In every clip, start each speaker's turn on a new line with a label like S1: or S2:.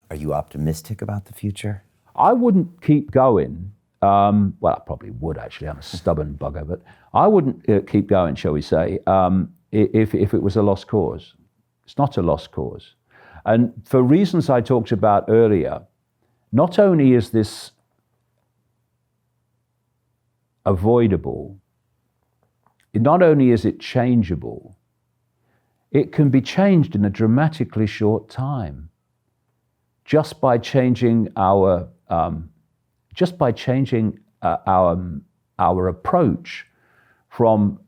S1: Are you optimistic about the future?
S2: I wouldn't keep going. Well, I probably would actually. I'm a stubborn bugger, but I wouldn't keep going, shall we say, if it was a lost cause. It's not a lost cause. And for reasons I talked about earlier, not only is this avoidable, not only is it changeable, it can be changed in a dramatically short time just by changing our approach from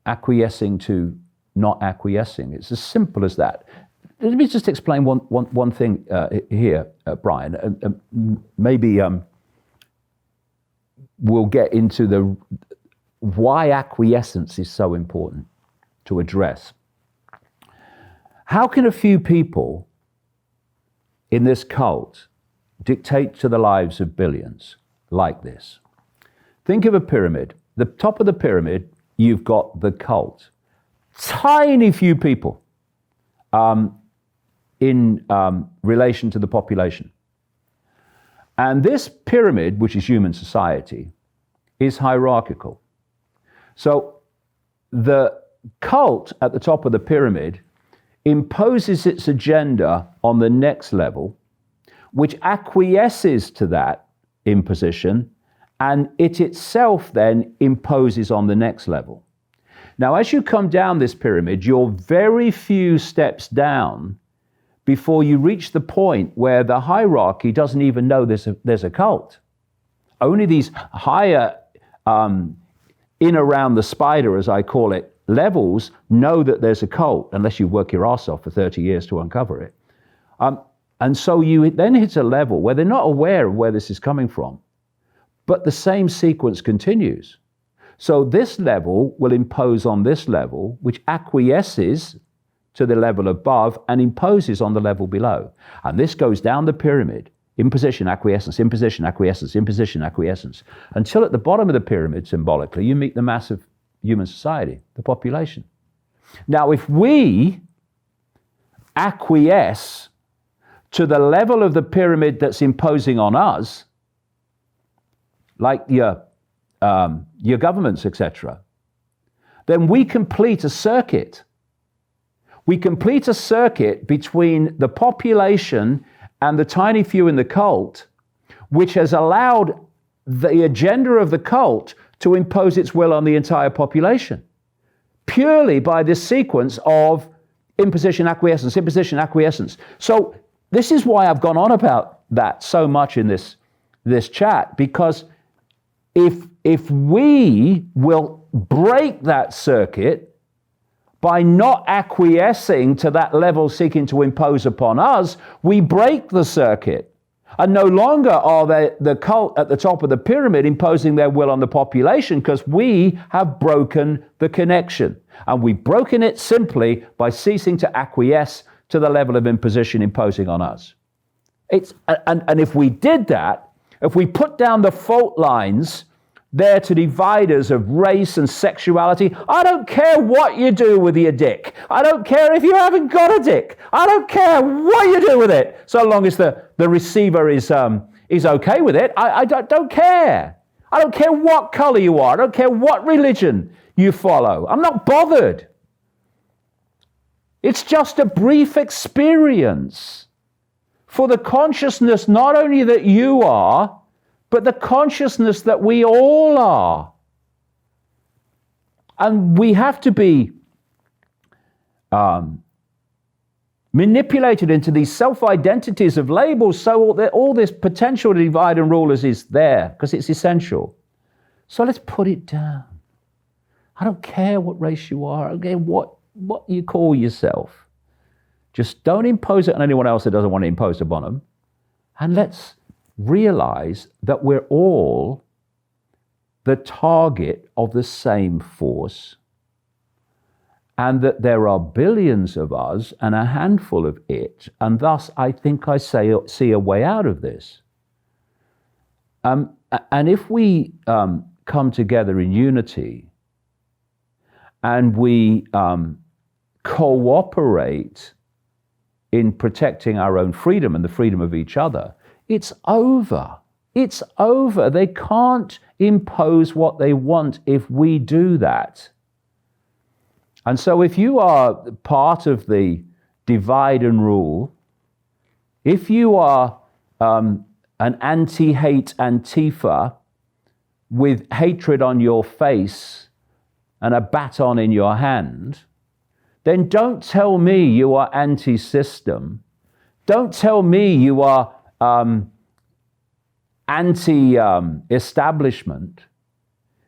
S2: acquiescing to not acquiescing. It's as simple as that. Let me just explain one thing here, Brian. Maybe we'll get into why acquiescence is so important to address. How can a few people in this cult dictate to the lives of billions like this? Think of a pyramid. The top of the pyramid, you've got the cult. Tiny few people in relation to the population. And this pyramid, which is human society, is hierarchical. So the cult at the top of the pyramid imposes its agenda on the next level, which acquiesces to that imposition, and it itself then imposes on the next level. Now, as you come down this pyramid, you're very few steps down before you reach the point where the hierarchy doesn't even know there's a cult. Only these higher, in around the spider, as I call it, levels know that there's a cult, unless you work your ass off for 30 years to uncover it. And so you then hit a level where they're not aware of where this is coming from, but the same sequence continues. So this level will impose on this level, which acquiesces to the level above and imposes on the level below. And this goes down the pyramid, imposition, acquiescence, imposition, acquiescence, imposition, acquiescence, until at the bottom of the pyramid, symbolically, you meet the mass of human society, the population. Now, if we acquiesce to the level of the pyramid that's imposing on us, like your governments, etc., then we complete a circuit. We complete a circuit between the population and the tiny few in the cult, which has allowed the agenda of the cult to impose its will on the entire population, purely by this sequence of imposition, acquiescence, imposition, acquiescence. So this is why I've gone on about that so much in this chat, because if we will break that circuit by not acquiescing to that level seeking to impose upon us, we break the circuit. And no longer are the cult at the top of the pyramid imposing their will on the population, because we have broken the connection. And we've broken it simply by ceasing to acquiesce to the level of imposition imposing on us. And if we did that, if we put down the fault lines there to divide us of race and sexuality, I don't care what you do with your dick. I don't care if you haven't got a dick. I don't care what you do with it, so long as the receiver is okay with it. I don't care. I don't care what color you are. I don't care what religion you follow. I'm not bothered. It's just a brief experience for the consciousness not only that you are, but the consciousness that we all are. And we have to be manipulated into these self-identities of labels so that all this potential to divide and rule us is there, because it's essential. So let's put it down. I don't care what race you are. I don't care what you call yourself. Just don't impose it on anyone else that doesn't want to impose upon them. And let's realize that we're all the target of the same force, and that there are billions of us and a handful of it, and thus I think I see a way out of this. And if we come together in unity and we cooperate in protecting our own freedom and the freedom of each other, it's over. It's over. They can't impose what they want if we do that. And so if you are part of the divide and rule, if you are an anti-hate Antifa with hatred on your face and a baton in your hand, then don't tell me you are anti-system. Don't tell me you are anti-establishment.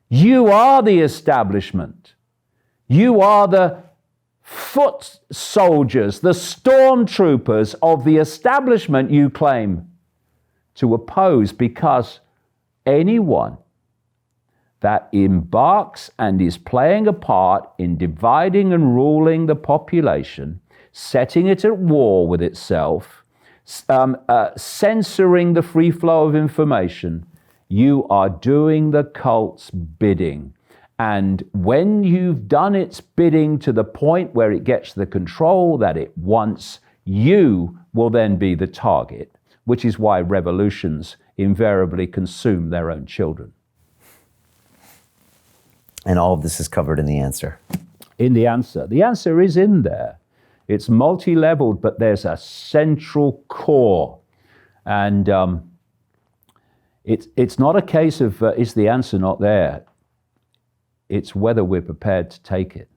S2: You are the establishment. You are the foot soldiers, the stormtroopers of the establishment you claim to oppose, because anyone that embarks and is playing a part in dividing and ruling the population, setting it at war with itself, censoring the free flow of information, you are doing the cult's bidding. And when you've done its bidding to the point where it gets the control that it wants, you will then be the target, which is why revolutions invariably consume their own children.
S1: And all of this is covered in the answer.
S2: In the answer. The answer is in there. It's multi-leveled, but there's a central core. And it's not a case of is the answer not there? It's whether we're prepared to take it.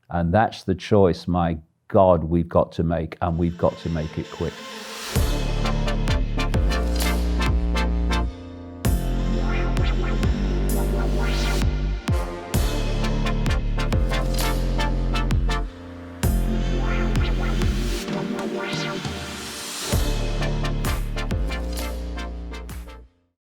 S2: And that's the choice, my God, we've got to make, and we've got to make it quick.